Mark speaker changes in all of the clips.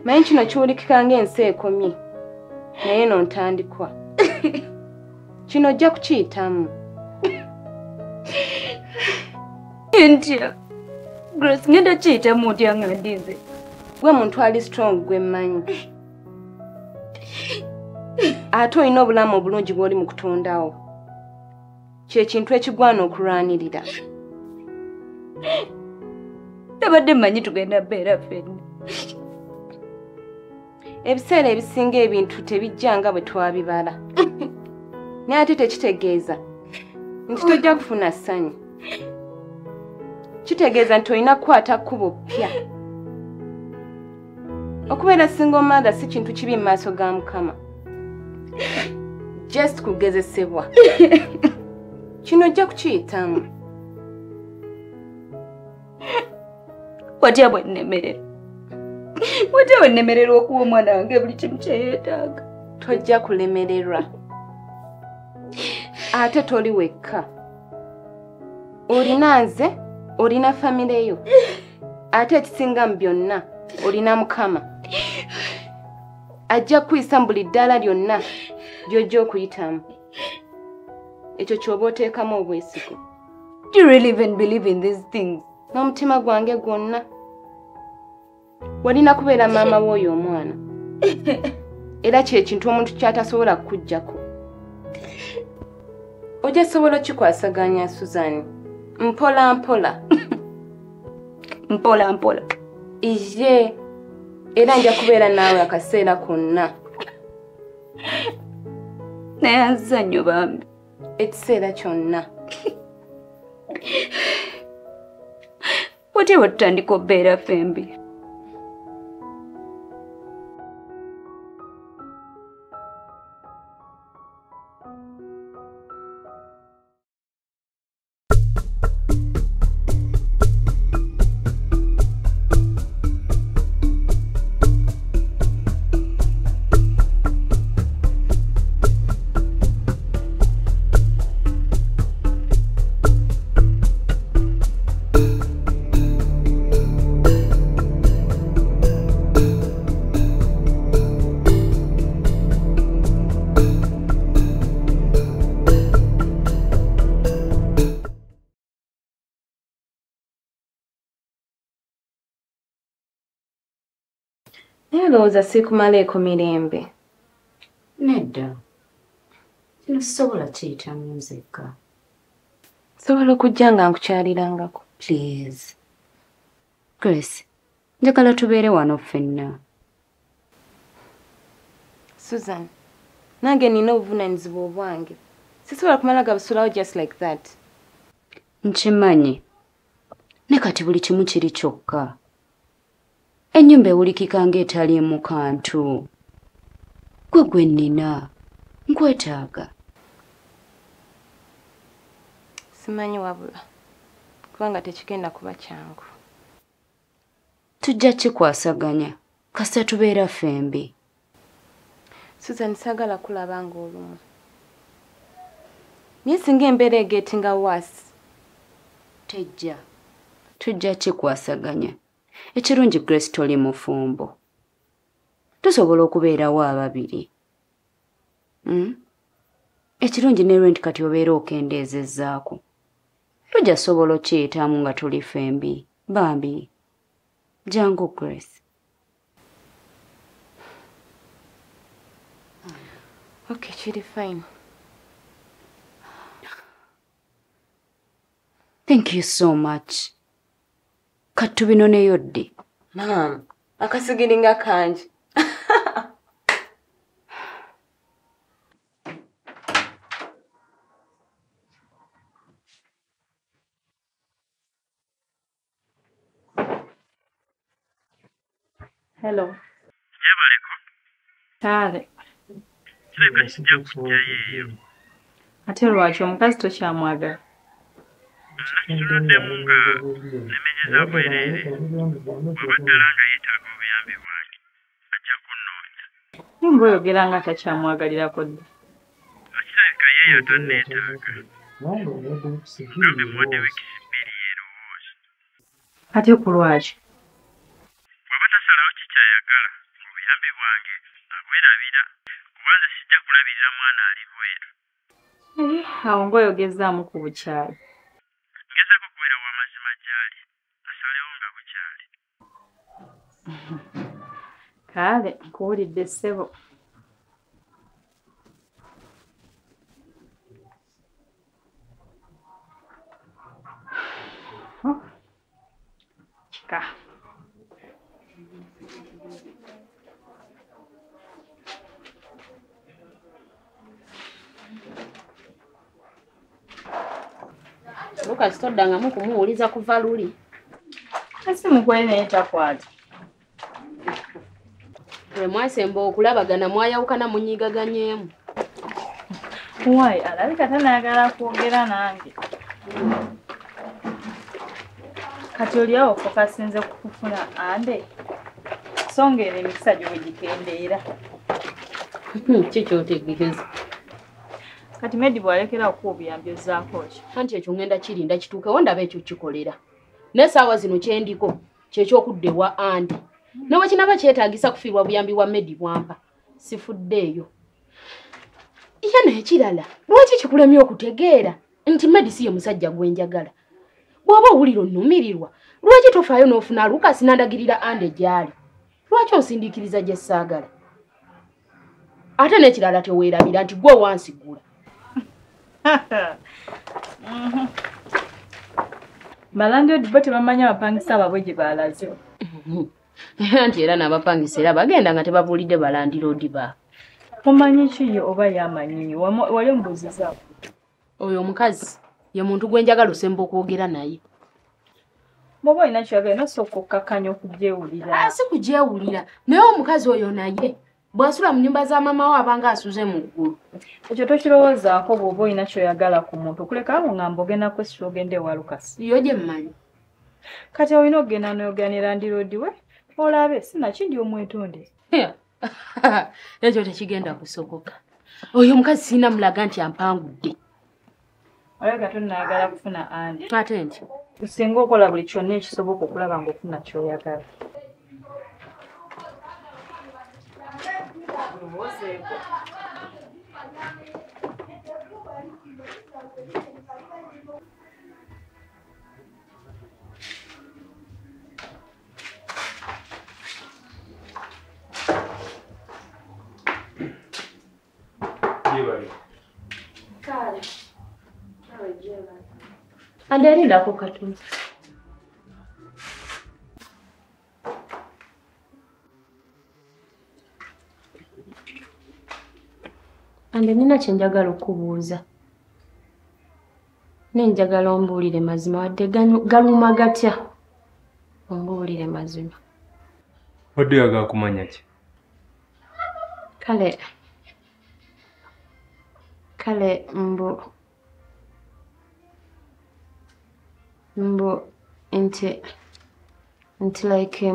Speaker 1: Manyi kino kiwulikika ng'ensi ekomye naye n'ontandikwa. Kino ojja kukiyitamu.
Speaker 2: Ntya Grace ngenda kiyitamu otya nga ndize?
Speaker 1: Gwe muntu ali strong gwe mmanyi. Ate olina obulamu obulungi bw'oli mu kutondawo. Kye kintu ekigwana okulwanirira.
Speaker 2: Tabadde mmanyi tugenda beera ffenna.
Speaker 1: Ebiseera ebisinga ebintu tebijja nga bwe twabibala. Naye ate tekitegeeza nti tojja kufuna ssanyu. Kitegeeza nti olina kukwata kkubo ppya. Okubeera single mother si kintu kibi mu maaso ga Mukama. Just kugezesebwa. Kino ojja kukiyitamu.
Speaker 2: Watya bwe nnemerera. Watya bwe nnemerera okuwa omwana wange buli kimu kye yeetaaga.
Speaker 1: Tojja kulemererwa. Ate toli wekka. Olina nze, olina famire yo. Ate ekisinga mu byonna, olina Mukama. Ajja kuyisa mu buli ddaala lyonna gy'ojja okuyitamu. Ekyo ky'oba oteekamu obwesigo.
Speaker 2: Do you really even believe in these things?
Speaker 1: N'omutima gwange gwonna. Walina kubeera maama w'oyo omwana. Era kye kintu omuntu ky'atasobola kukuggyako. Ojja sobola kikwasaganya Suzanne. Mpola mpola.
Speaker 2: Mpola mpola.
Speaker 1: Ije. Era nja kubeera naawe akaseera konna.
Speaker 2: Naye anziza nnyo bambi.
Speaker 1: Ekiseera kyonna.
Speaker 2: Watya bwe tutandika obbeera ffembi?
Speaker 1: Ndowooza sikumaleeko mirembe.
Speaker 2: Nedda. Kino sisobola kiyitamu nzekka.
Speaker 1: Sobola okujja nga nkukyalirangako.
Speaker 2: Please. Grace, njagala tubeere wano ffenna.
Speaker 1: Susan, nange nina obuvunaanyizibwa obwange. Sisobola kumala gabusulawo just like that.
Speaker 2: Nkimanyi. Ne kati buli kimu kiri kyokka. Ennyumba ewulikika ng'etaliimu kantu. Gwe nnina. Nkwetaaga.
Speaker 1: Simanyi wabula. Kubanga tekigenda kuba kyangu.
Speaker 2: Tujja kikwasaganya. Kasita tubeera ffembi.
Speaker 1: Susan, sagala kulaba ng'olumu. Naye singa embeera egeetinga waasi.
Speaker 2: Tejja. Tujja kikwasaganya. Ekirungi Grace toli mufumbo. Tusobola okubeerawo ababiri. Ekirungi ne rent kati obeera okendeezezzaako. Tujja sobola okiyitamu nga tuli ffembi. Bambi. Jangu Grace.
Speaker 1: Okay, kiri fine.
Speaker 2: Thank you so much. Katubinoneyo ddi.
Speaker 1: Mom, akasigiringa kangi. Hello.
Speaker 3: Yabaleko?
Speaker 1: Tale.
Speaker 3: Kireka kijja kujjayo.
Speaker 1: Ate lwaki omukazi tokyamwagala?
Speaker 3: Nakituloddemu nga nemenyeza bwereere. Bw'aba ddala nga yeetaaga obuyambi bwange ajja
Speaker 4: Ng'oyogera nga takyamwagalirako dda.
Speaker 3: Akirabika yeeyo tanneetaaga. Mugambe muwaddewo ekizibu eri yeerowooza.
Speaker 4: Ate ku lwaki?
Speaker 3: Bw'aba tasalawo kikyayagala ng'obuyambi bwange abwerabira kuba nze sijja kulabirira mwana ali bweru.
Speaker 4: Awo ng'oyogezaamu ku bukyali.
Speaker 3: Ngezaako okubeera w'amazima gy'ali asalewo nga bukyali.
Speaker 4: Kale nkuwulidde ssebo. Kika.
Speaker 2: Lukasi toddangamu kumuwuliza kuva luli.
Speaker 4: Esimu kweli naye takwata.
Speaker 2: Bwe mwasemba okulabagana mwayawukana munyigaganyeemu.
Speaker 4: Wai, alabika tanayagala kwogera nange. Kati oliawo fokasinze kufuna ande. Songera emikisa gyo bwe gikendeera.
Speaker 2: Kikyotegeeza.
Speaker 4: Kati Medi bw'alekera okuwa obuyambi ozzaako ki?
Speaker 2: Anti ekyo ngenda kirinda kituukewo ndaba ekyo kikolera. N'essaawa zino kyendiko ky'ekyokudda ewa andi. N'oba kinaba kyetaagisa kufiirwa buyambi bwa Medi bwampa. Sifuddeeyo. Ye n'ekirala, lwaki kikulemye okutegeera nti Medi si ye musajja gwenjagala? Bw'oba owulira onnumirirwa, lwaki tofaayo n'ofuna Lukasi n'andagirira andi gy'ali? Lwaki onsindiikiriza gye ssaagala? Ate n'ekirala teweerabira nti gwe wansigula.
Speaker 4: Balandodi bo tebamanya abapangisa ababwe gye baalaze.
Speaker 2: Anti era n'abapangisa era bagenda nga tebabuulidde balandiroodi ba.
Speaker 4: Omanyi ki ye oba yamanyi? Wali ombuuzizaako.
Speaker 2: Oyo omukazi ye muntu gwe njagala osemba okwogera naye.
Speaker 4: Bw'oba olina ky'oyagala nosooka okkakkanya okugyewulira.
Speaker 2: Si kugyewulira, naye omukazi oyo naye bw'asula mu nnyumba za maama we abanga asuze mu ggulu.
Speaker 4: Ekyo tokirowoozaako bw'oba olina ky'oyagala ku muntu okulekawo nga mbogenda kwesula ogende ewa Lukasi.
Speaker 2: Yo gye mmanyi.
Speaker 4: Kati olina okugenda n'oyoganira ndiroodi we olabe sinakindi omwetonde.
Speaker 2: Ekyo tekigenda kusoboka. Oyo omukazi sirina mulaga nti ampangudde.
Speaker 4: Olaga tonnayagala kufuna andi.
Speaker 2: Ate nti
Speaker 4: Singa okola buli kyonna ekisoboka okulaba ng'ofuna ky'oyagala.
Speaker 2: Anderindako katono. Ande nina kye njagala okubuuza. Nenjagala ombuulire mazima wadde galuma gatya. Ombuulire mazima.
Speaker 5: Wadde oyagala kumanya ki?
Speaker 2: Kale mbu nti like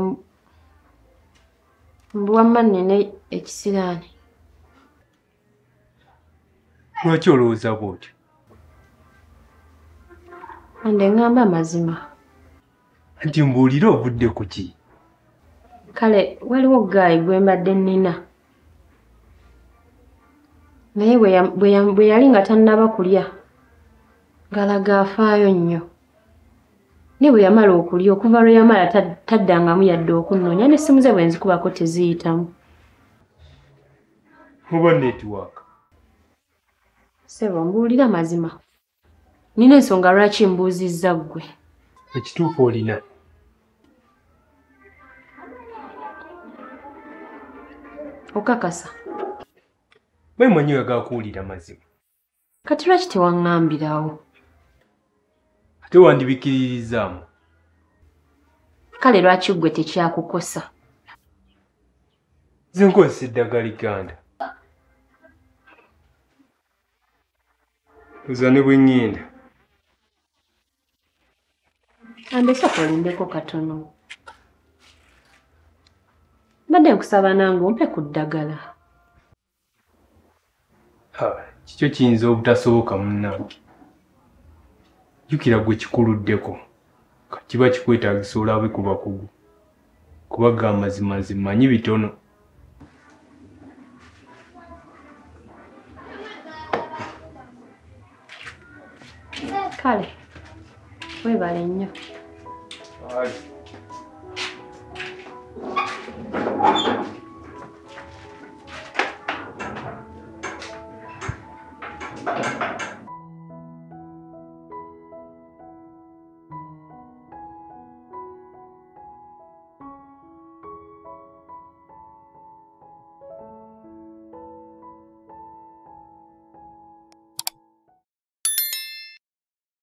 Speaker 2: mbu wamma nnene ekisiraani.
Speaker 5: Lwaki olowooza bw'otyo?
Speaker 2: Ande ngamba mazima.
Speaker 5: Anti mbuulira ovudde ku ki?
Speaker 2: Kale waliwo gaayi gwe mbadde nnina. Naye bwe yali nga tannaba kulya ngalaga afaayo nnyo. Ne bwe yamala okulya okuva lwe yamala taddangamu yadde okunnoonya n'essimu ze bwe nzikubako teziyitamu.
Speaker 5: Oba netiwaaka?
Speaker 2: Ssebo mbuulira mazima. Nina ensonga lwaki mbuuzizza ggwe.
Speaker 5: Ekituufu olina.
Speaker 2: Okakasa.
Speaker 5: Bwe mmanyi oyagala kuwulira mazima.
Speaker 2: Kati lwaki tewaŋŋambirawo?
Speaker 5: Ate wandibikiririzaamu.
Speaker 2: Kale lwaki ggwe tekyakukosa?
Speaker 5: Nze nkozesa eddagala Liganda. Oza ne bwe ŋŋenda.
Speaker 2: Ande sooka olindeko katono. Mbadde nkusaba nange ompe ku ddagala.
Speaker 5: Kikyo kiyinza obutasoboka munnange. Jjukira gwe kikuluddeko. Kiba kikwetaagisa olabe ku bakugu. Kuba ga mazima nze mmanyi bitono.
Speaker 2: Kale, weebale nnyo.